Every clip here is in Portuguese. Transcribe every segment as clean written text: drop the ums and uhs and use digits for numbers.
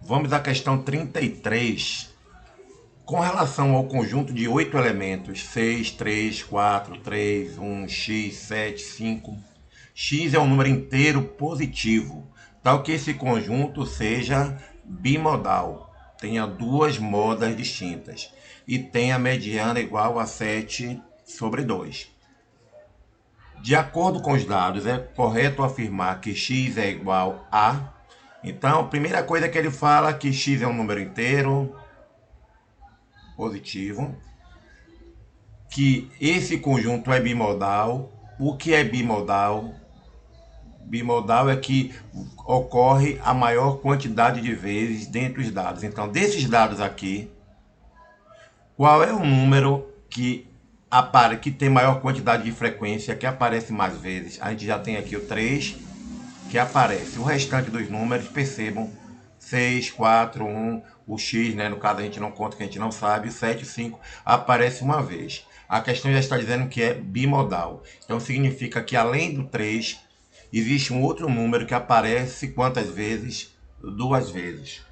Vamos à questão 33. Com relação ao conjunto de 8 elementos, 6, 3, 4, 3, 1, x, 7, 5, x é um número inteiro positivo, tal que esse conjunto seja bimodal, tenha duas modas distintas e tenha mediana igual a 7/2. De acordo com os dados, é correto afirmar que x é igual a... Então, a primeira coisa que ele fala é que x é um número inteiro positivo, que esse conjunto é bimodal. O que é bimodal? Bimodal é que ocorre a maior quantidade de vezes dentre os dados. Então, desses dados aqui, qual é o número que tem maior quantidade de frequência, que aparece mais vezes? A gente já tem aqui o 3, que aparece. O restante dos números, percebam, 6, 4, 1, o x, né, no caso a gente não conta, que a gente não sabe, o 7, 5, aparece uma vez. A questão já está dizendo que é bimodal. Então significa que além do 3, existe um outro número que aparece quantas vezes? Duas vezes.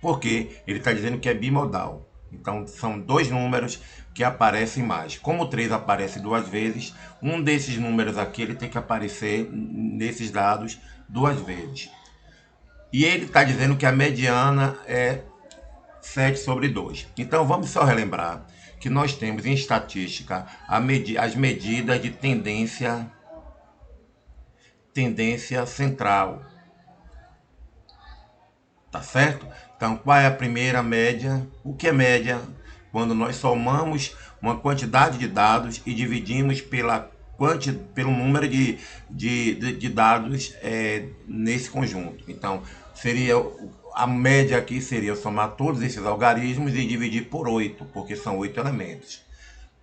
Porque ele está dizendo que é bimodal. Então são dois números que aparecem mais. Como o 3 aparece duas vezes, um desses números aqui ele tem que aparecer nesses dados duas vezes. E ele está dizendo que a mediana é 7/2. Então vamos só relembrar que nós temos em estatística as medidas de tendência central. Tá certo? Então, qual é a primeira média? O que é média? Quando nós somamos uma quantidade de dados e dividimos pelo número de dados nesse conjunto. Então, a média aqui seria somar todos esses algarismos e dividir por 8, porque são 8 elementos.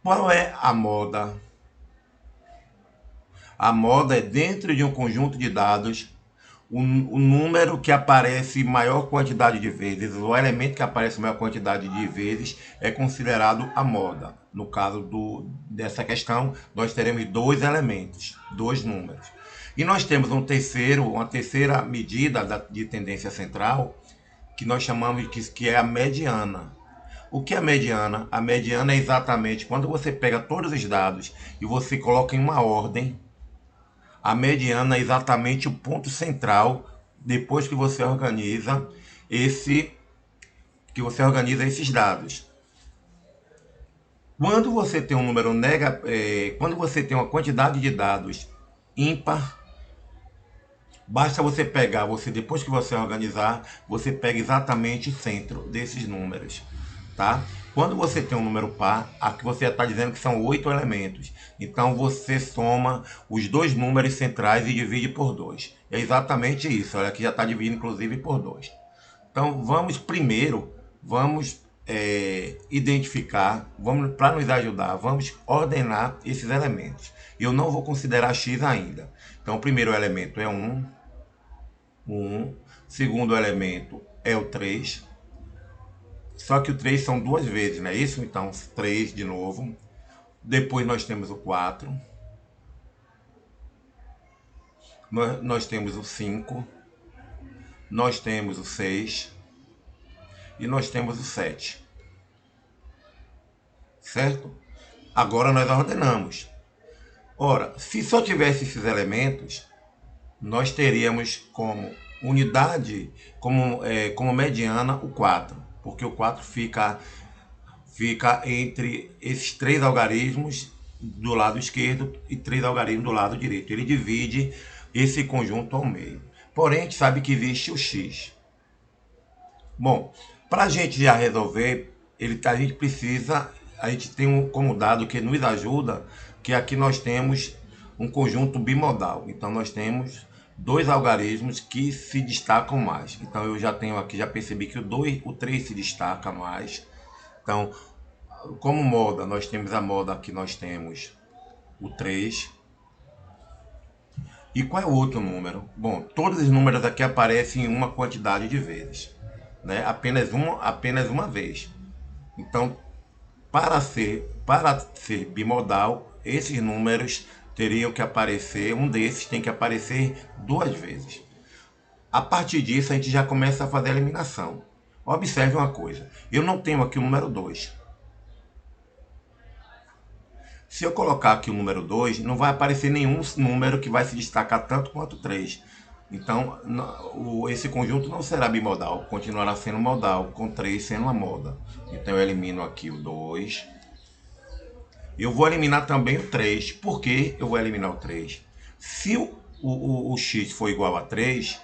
Qual é a moda? A moda é dentro de um conjunto de dados o número que aparece maior quantidade de vezes, o elemento que aparece maior quantidade de vezes é considerado a moda. No caso dessa questão, nós teremos dois elementos, dois números. E nós temos uma terceira medida de tendência central, que nós chamamos que é a mediana. O que é a mediana? A mediana é exatamente quando você pega todos os dados e você coloca em uma ordem. A mediana é exatamente o ponto central depois que você organiza esses dados. Quando você tem um número quando você tem uma quantidade de dados ímpar, basta você pegar, depois que você organizar, você pega exatamente o centro desses números, tá? Quando você tem um número par, aqui você está dizendo que são 8 elementos. Então você soma os dois números centrais e divide por 2. É exatamente isso. Olha, aqui já está dividido inclusive por 2. Então vamos identificar, para nos ajudar, vamos ordenar esses elementos. Eu não vou considerar x ainda. Então o primeiro elemento é 1. Segundo elemento é o 3. Só que o 3 são duas vezes, não é isso? Então, 3 de novo. Depois nós temos o 4. Nós temos o 5. Nós temos o 6. E nós temos o 7. Certo? Agora nós ordenamos. Ora, se só tivesse esses elementos, nós teríamos como unidade, como mediana, o 4. Porque o 4 fica entre esses três algarismos do lado esquerdo e três algarismos do lado direito. Ele divide esse conjunto ao meio. Porém, a gente sabe que existe o x. Bom, para a gente já resolver, a gente tem como dado que nos ajuda, que aqui nós temos um conjunto bimodal. Então, nós temos dois algarismos que se destacam mais. Então eu já tenho aqui, já percebi que o 3 se destaca mais. Então, como moda, nós temos a moda aqui, nós temos o 3. E qual é o outro número? Bom, todos os números aqui aparecem em uma quantidade de vezes, né? Apenas uma vez. Então, para ser bimodal, esses números teriam que aparecer, um desses tem que aparecer duas vezes. A partir disso, a gente já começa a fazer a eliminação. Observe uma coisa, eu não tenho aqui o número 2. Se eu colocar aqui o número 2, não vai aparecer nenhum número que vai se destacar tanto quanto 3. Então, esse conjunto não será bimodal, continuará sendo modal, com 3 sendo uma moda. Então, eu elimino aqui o 2. Eu vou eliminar também o 3. Por que eu vou eliminar o 3? Se o x for igual a 3,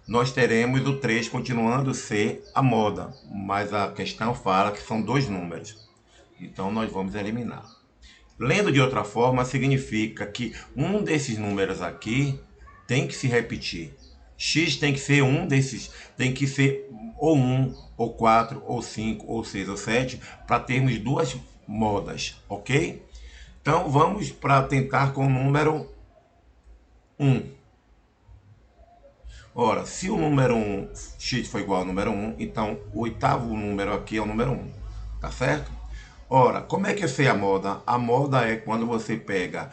nós teremos o 3 continuando a ser a moda. Mas a questão fala que são dois números. Então, nós vamos eliminar. Lendo de outra forma, significa que um desses números aqui tem que se repetir. X tem que ser um desses, tem que ser ou 1, ou 4, ou 5, ou 6, ou 7, para termos duas modas, ok? Então vamos para tentar com o número 1. Ora, se o número 1, x for igual ao número 1, então o oitavo número aqui é o número 1, tá certo? Ora, como é que eu sei a moda? A moda é quando você pega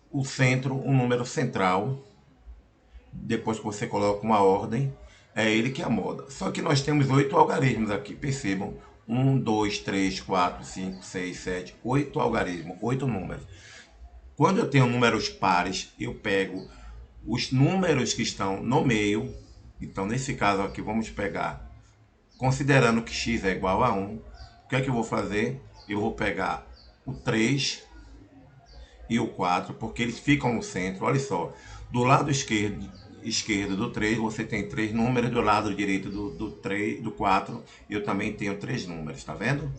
o centro, um número central, depois que você coloca uma ordem, é ele que é a moda. Só que nós temos 8 algarismos aqui, percebam. 1, 2, 3, 4, 5, 6, 7, 8 algarismos, 8 números. Quando eu tenho números pares, eu pego os números que estão no meio. Então, nesse caso aqui, vamos pegar, considerando que x é igual a 1, o que é que eu vou fazer? Eu vou pegar o 3 e o 4, porque eles ficam no centro. Olha só, do lado esquerdo do 3, você tem 3 números, do lado direito do 4, eu também tenho 3 números, tá vendo?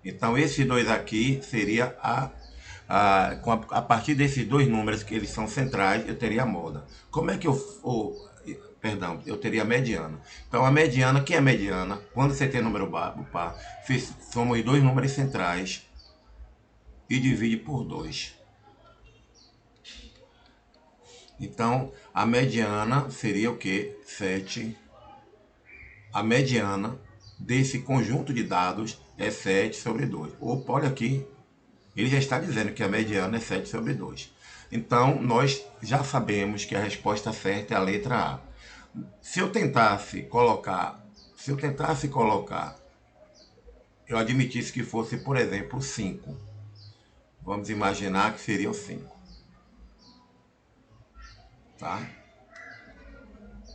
Então, esses dois aqui seria a partir desses dois números, que eles são centrais, eu teria a moda. Como é que eu teria a mediana. Então, a mediana, que é a mediana? Quando você tem número par, somos dois números centrais e divide por 2. Então, a mediana seria o quê? 7. A mediana desse conjunto de dados é 7 sobre 2. Opa, olha aqui, ele já está dizendo que a mediana é 7 sobre 2. Então, nós já sabemos que a resposta certa é a letra A. Se eu tentasse colocar, eu admitisse que fosse, por exemplo, 5. Vamos imaginar que seria o 5. Tá?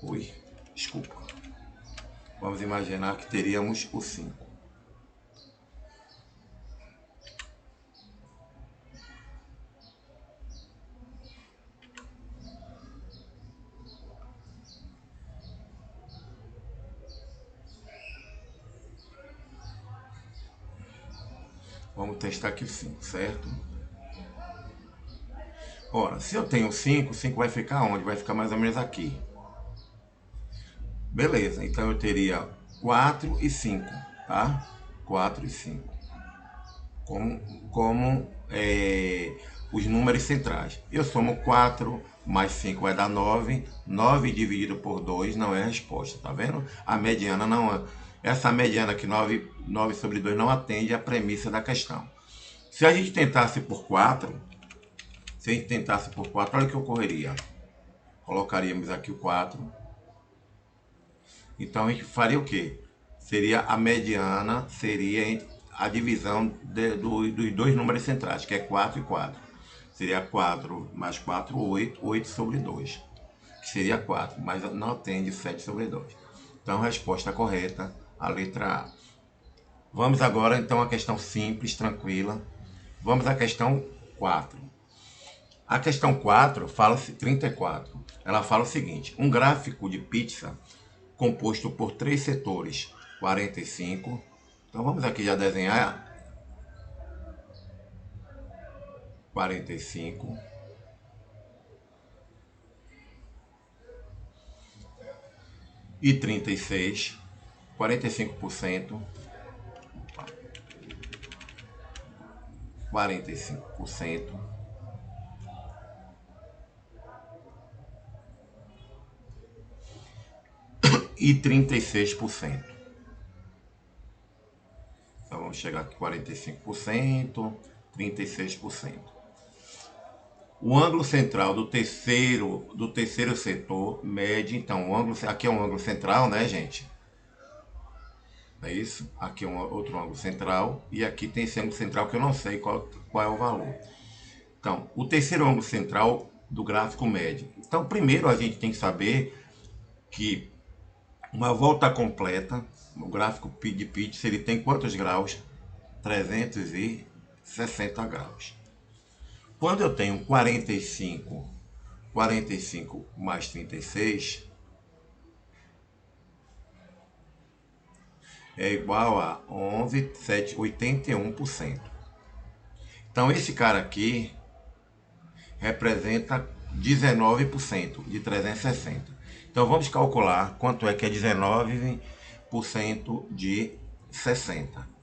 Ui, desculpa. Vamos imaginar que teríamos o 5. Vamos testar aqui o 5, certo? Ora, se eu tenho 5, 5 vai ficar onde? Vai ficar mais ou menos aqui. Beleza, então eu teria 4 e 5, tá? 4 e 5. Como os números centrais. Eu somo 4 mais 5 vai dar 9. 9 dividido por 2 não é a resposta, tá vendo? A mediana não é. Essa mediana aqui, 9 sobre 2, não atende à premissa da questão. Se a gente tentasse por 4, olha o que ocorreria. Colocaríamos aqui o 4. Então a gente faria o quê? Seria a mediana, seria a divisão dos dois números centrais, que é 4 e 4. Seria 4 mais 4, 8, 8 sobre 2. Que seria 4, mas não atende 7 sobre 2. Então a resposta correta, a letra A. Vamos agora então à questão simples, tranquila. Vamos à questão 4. A questão 4 fala-se 34. Ela fala o seguinte: um gráfico de pizza composto por 3 setores, 45. Então vamos aqui já desenhar 45. E 36, 45%, 45%, e 36%. Então vamos chegar aqui 45%, 36%. O ângulo central do terceiro setor mede, então, aqui é um ângulo central, né, gente? é isso? Aqui é um outro ângulo central e aqui tem esse ângulo central que eu não sei qual é o valor. Então, o terceiro ângulo central do gráfico médio. Então, primeiro a gente tem que saber que uma volta completa, no gráfico de pitch, ele tem quantos graus? 360 graus. Quando eu tenho 45 mais 36 é igual a 11,81%. Então esse cara aqui representa 19% de 360. Então vamos calcular quanto é que é 19% de 60.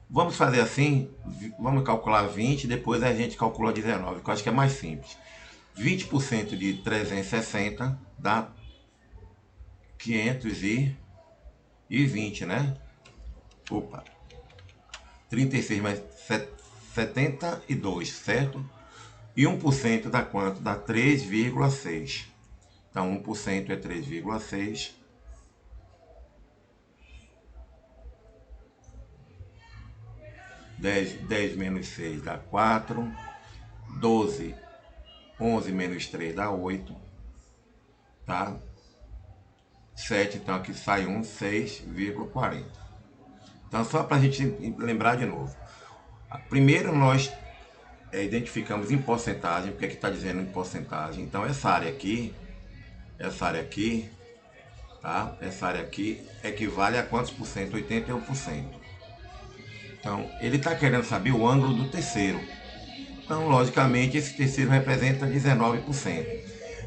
Vamos fazer assim, vamos calcular 20, depois a gente calcula 19, que eu acho que é mais simples. 20% de 360 dá 520, né? Opa, 36 mais 72, certo? E 1% dá quanto? Dá 3,6. Então 1% é 3,6. 10 menos 6 dá 4. 12, 11 menos 3 dá 8. Tá? 7, então aqui sai 6,40. Então só para a gente lembrar de novo. Primeiro nós identificamos em porcentagem, porque aqui está dizendo em porcentagem. Então essa área aqui, tá? Essa área aqui equivale a quantos por cento? 81%. Então ele está querendo saber o ângulo do terceiro. Então logicamente esse terceiro representa 19%.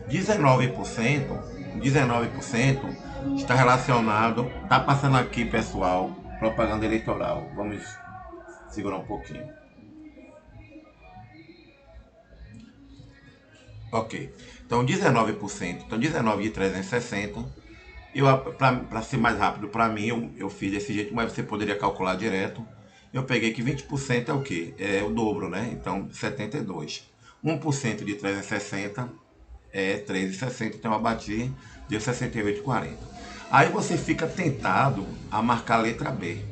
19% está relacionado, está passando aqui, pessoal, propaganda eleitoral. Vamos segurar um pouquinho. Ok. Então 19%, então 19 de 360. Para ser mais rápido para mim, eu fiz desse jeito, mas você poderia calcular direto. Eu peguei que 20% é o quê? É o dobro, né? Então 72. 1% de 360 é 13,60, então eu bati, deu 68,40. Aí você fica tentado a marcar a letra B,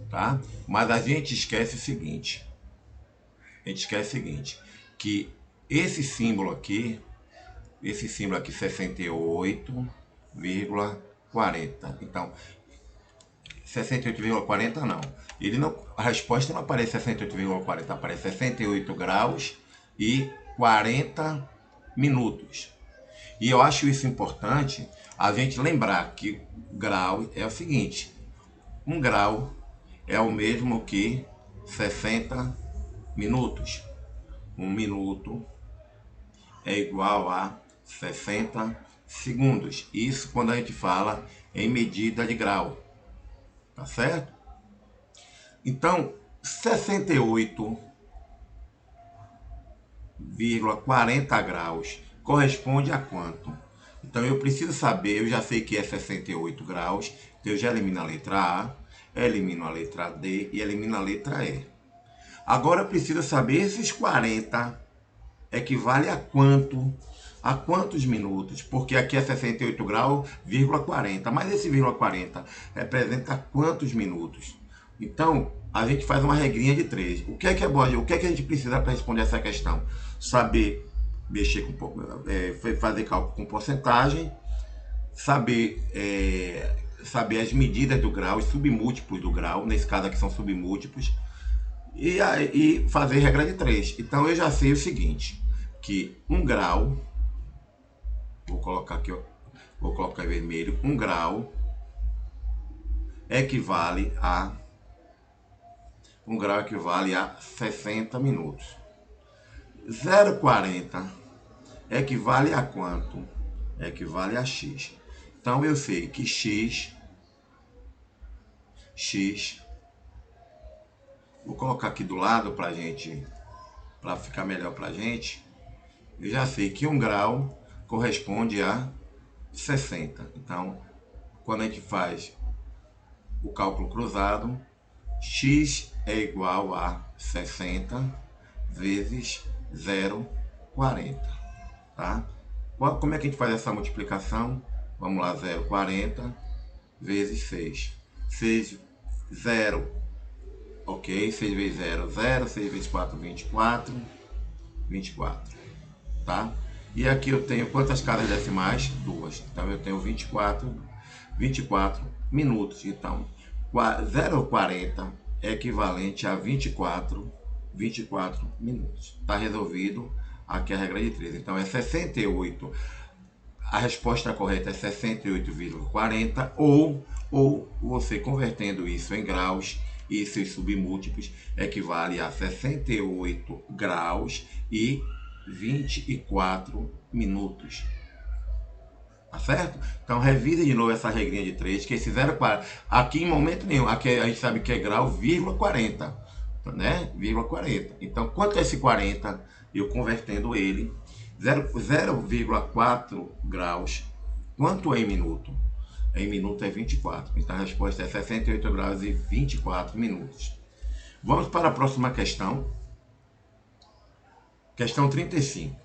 tá? Mas a gente esquece o seguinte, que esse símbolo aqui 68,40. Então, 68,40 não. A resposta não aparece 68,40, aparece 68 graus e 40 minutos. E eu acho isso importante a gente lembrar que grau é o seguinte: um grau é o mesmo que 60 minutos. Um minuto é igual a 60 segundos. Isso quando a gente fala em medida de grau. Tá certo? Então, 68,40 graus corresponde a quanto? Então eu preciso saber, eu já sei que é 68 graus, então eu já elimino a letra A, elimino a letra D e elimino a letra E. Agora eu preciso saber esses 40 equivale a quanto? A quantos minutos? Porque aqui é 68 graus, 40, mas esse 40 representa quantos minutos? Então, a gente faz uma regrinha de 3. O que é bom? O que a gente precisa para responder essa questão? Saber mexer fazer cálculo com porcentagem, saber as medidas do grau, os submúltiplos do grau, nesse caso aqui são submúltiplos, e fazer regra de 3. Então eu já sei o seguinte, que 1 grau, vou colocar aqui, vou colocar em vermelho, 1 grau equivale a 60 minutos. 0,40 equivale a quanto? Equivale a x. Então eu sei que x, vou colocar aqui do lado para ficar melhor para gente. Eu já sei que 1 grau corresponde a 60. Então, quando a gente faz o cálculo cruzado, x é igual a 60 vezes 0,40. Tá? Como é que a gente faz essa multiplicação? Vamos lá, 0,40 vezes 6. 6, 0, ok? 6 vezes 0, 0, 6 vezes 4, 24, 24, tá? E aqui eu tenho quantas casas decimais? 2. Então eu tenho 24 minutos. Então, 0,40 é equivalente a 24 minutos. Está resolvido aqui a regra de 3. Então é 68. A resposta correta é 68,40 ou você convertendo isso em graus e seus submúltiplos equivale a 68 graus e 24 minutos. Tá certo? Então revisa de novo essa regrinha de 3, que esse 0,40, aqui em momento nenhum, aqui a gente sabe que é grau, vírgula 40, né? Vírgula 40. Então quanto é esse 40? Eu convertendo ele, 0,4 graus, quanto é em minuto? Em minuto é 24. Então a resposta é 68 graus e 24 minutos. Vamos para a próxima questão. Questão 35.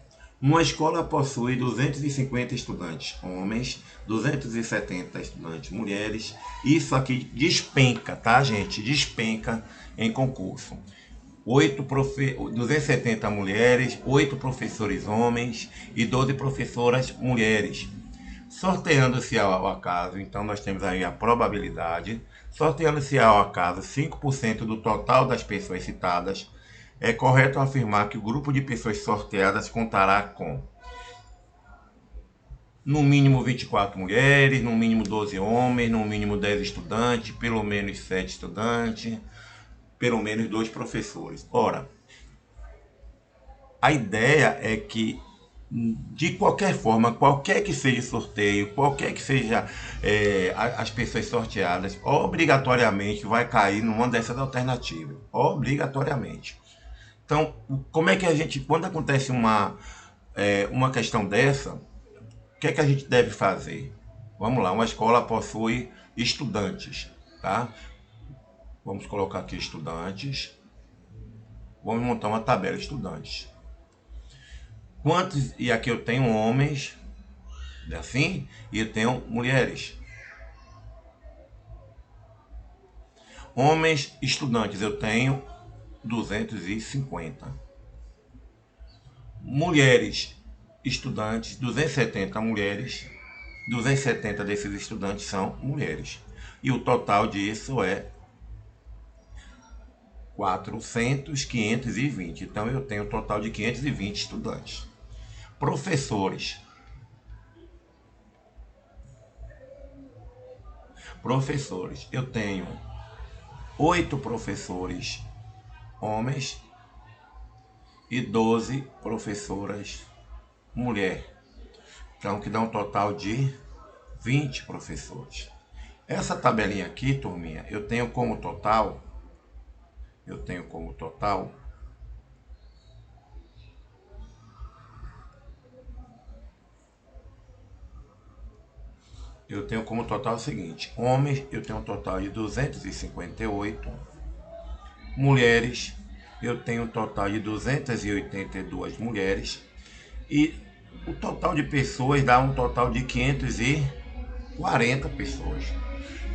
Uma escola possui 250 estudantes homens, 270 estudantes mulheres. Isso aqui despenca, tá, gente? Despenca em concurso. 270 mulheres, 8 professores homens e 12 professoras mulheres. Sorteando-se ao acaso, então nós temos aí a probabilidade. Sorteando-se ao acaso 5% do total das pessoas citadas, é correto afirmar que o grupo de pessoas sorteadas contará com no mínimo 24 mulheres, no mínimo 12 homens, no mínimo 10 estudantes, pelo menos 7 estudantes, pelo menos 2 professores. Ora, a ideia é que, de qualquer forma, qualquer que seja o sorteio, qualquer que seja as pessoas sorteadas, obrigatoriamente vai cair numa dessas alternativas. Obrigatoriamente. Então, como é que a gente, quando acontece uma questão dessa, o que é que a gente deve fazer? Vamos lá, uma escola possui estudantes, tá? Vamos colocar aqui estudantes. Vamos montar uma tabela estudantes. Quantos, e aqui eu tenho homens, assim, e eu tenho mulheres. Homens estudantes, eu tenho 250. Mulheres estudantes, 270 mulheres. 270 desses estudantes são mulheres. E o total disso é 520. Então eu tenho um total de 520 estudantes. Professores. Professores. Eu tenho 8 professores homens e 12 professoras mulher. Então, que dá um total de 20 professores. Essa tabelinha aqui, turminha, eu tenho como total, eu tenho como total o seguinte: homens, eu tenho um total de 258, mulheres, eu tenho um total de 282 mulheres, e o total de pessoas dá um total de 540 pessoas.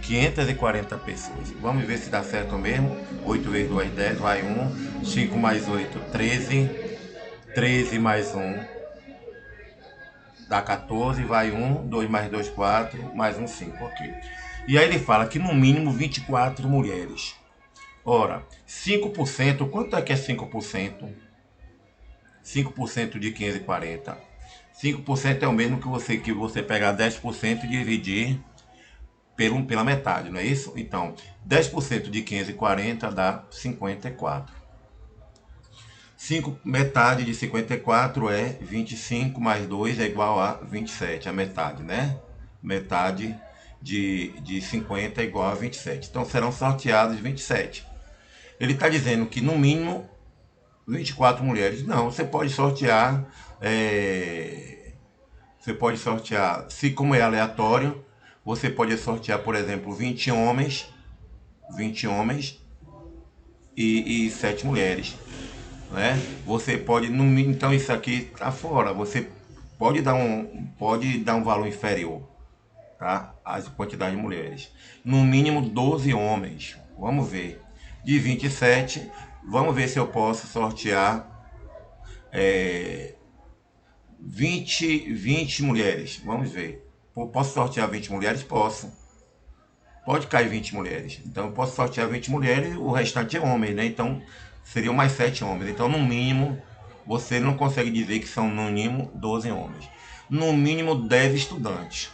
540 pessoas. Vamos ver se dá certo mesmo. 8 vezes 2, 10, vai 1. 5 mais 8, 13. 13 mais 1 dá 14, vai 1. 2 mais 2, 4. Mais 1, 5, ok. E aí ele fala que no mínimo 24 mulheres. Ora, 5%, quanto é que é 5%? 5% de 540. 5% é o mesmo que você pegar 10% e dividir pela metade, não é isso? Então, 10% de 540 dá 54. Metade de 54 é 25 mais 2 é igual a 27, a metade, né? Metade de 50 é igual a 27. Então, serão sorteados 27. Ele está dizendo que, no mínimo, 24 mulheres. Não, você pode sortear... se como é aleatório, você pode sortear, por exemplo, 20 homens e 7 mulheres, né? Você pode, então isso aqui está fora, você pode dar um valor inferior, tá? A quantidade de mulheres. No mínimo 12 homens. Vamos ver. De 27, vamos ver se eu posso sortear 20 mulheres. Vamos ver. Posso sortear 20 mulheres? Posso. Pode cair 20 mulheres. Então eu posso sortear 20 mulheres, o restante é homem, né? Então seriam mais 7 homens. Então no mínimo, você não consegue dizer que são no mínimo 12 homens. No mínimo 10 estudantes.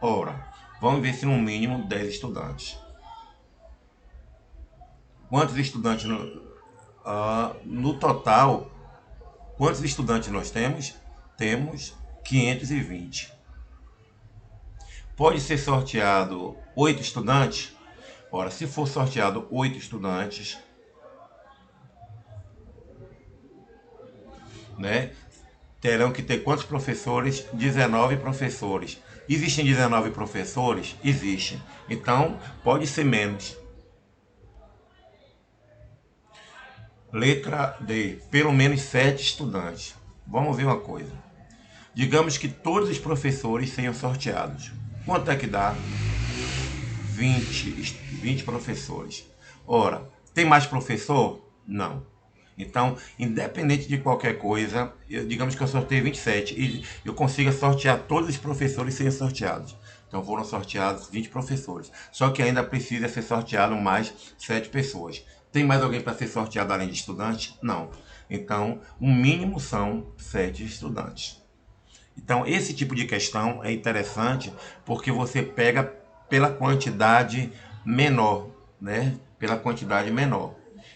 Ora, vamos ver se no mínimo 10 estudantes. Quantos estudantes no total? Quantos estudantes nós temos? Temos 520. Pode ser sorteado 8 estudantes? Ora, se for sorteado 8 estudantes, né? Terão que ter quantos professores? 19 professores. Existem 19 professores? Existem. Então, pode ser menos. Letra D. Pelo menos 7 estudantes. Vamos ver uma coisa. Digamos que todos os professores sejam sorteados. Quanto é que dá? 20 professores. Ora, tem mais professor? Não. Então, independente de qualquer coisa, digamos que eu sorteio 27 e eu consiga sortear todos os professores serem sorteados. Então foram sorteados 20 professores. Só que ainda precisa ser sorteado mais 7 pessoas. Tem mais alguém para ser sorteado além de estudante? Não. Então, o mínimo são 7 estudantes. Então, esse tipo de questão é interessante porque você pega pela quantidade menor, né? Pela quantidade menor.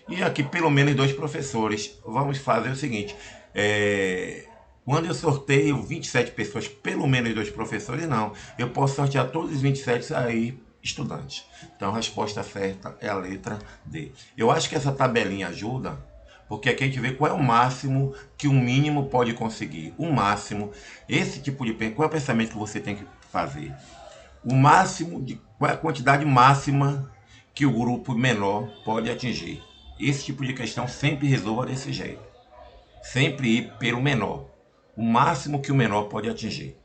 E aqui pelo menos 2 professores. Vamos fazer o seguinte: quando eu sorteio 27 pessoas, pelo menos 2 professores, não. Eu posso sortear todos os 27 aí estudantes. Então a resposta certa é a letra D. Eu acho que essa tabelinha ajuda, porque aqui a gente vê qual é o máximo que o mínimo pode conseguir. O máximo, esse tipo de qual é o pensamento que você tem que fazer? O máximo de qual é a quantidade máxima que o grupo menor pode atingir. Esse tipo de questão sempre resolva desse jeito. Sempre ir pelo menor. O máximo que o menor pode atingir.